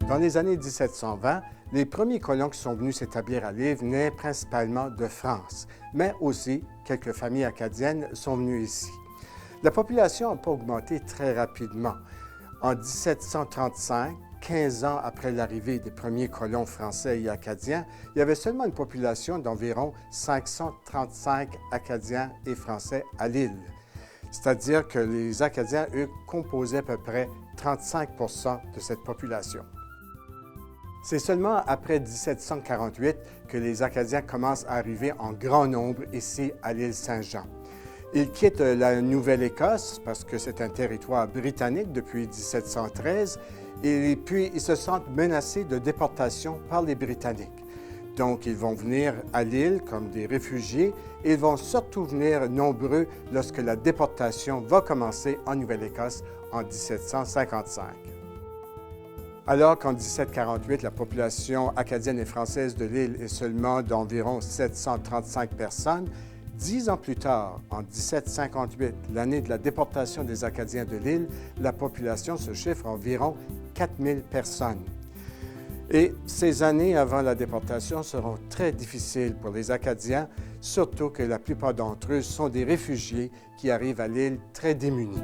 Dans les années 1720, les premiers colons qui sont venus s'établir à l'île venaient principalement de France, mais aussi quelques familles acadiennes sont venues ici. La population n'a pas augmenté très rapidement. En 1735, 15 ans après l'arrivée des premiers colons français et acadiens, il y avait seulement une population d'environ 535 Acadiens et Français à l'île. C'est-à-dire que les Acadiens, eux, composaient à peu près 35 % de cette population. C'est seulement après 1748 que les Acadiens commencent à arriver en grand nombre ici à l'île Saint-Jean. Ils quittent la Nouvelle-Écosse parce que c'est un territoire britannique depuis 1713 et puis ils se sentent menacés de déportation par les Britanniques. Donc ils vont venir à l'île comme des réfugiés et ils vont surtout venir nombreux lorsque la déportation va commencer en Nouvelle-Écosse en 1755. Alors qu'en 1748, la population acadienne et française de l'île est seulement d'environ 735 personnes, 10 ans plus tard, en 1758, l'année de la déportation des Acadiens de l'île, la population se chiffre à environ 4000 personnes. Et ces années avant la déportation seront très difficiles pour les Acadiens, surtout que la plupart d'entre eux sont des réfugiés qui arrivent à l'île très démunis.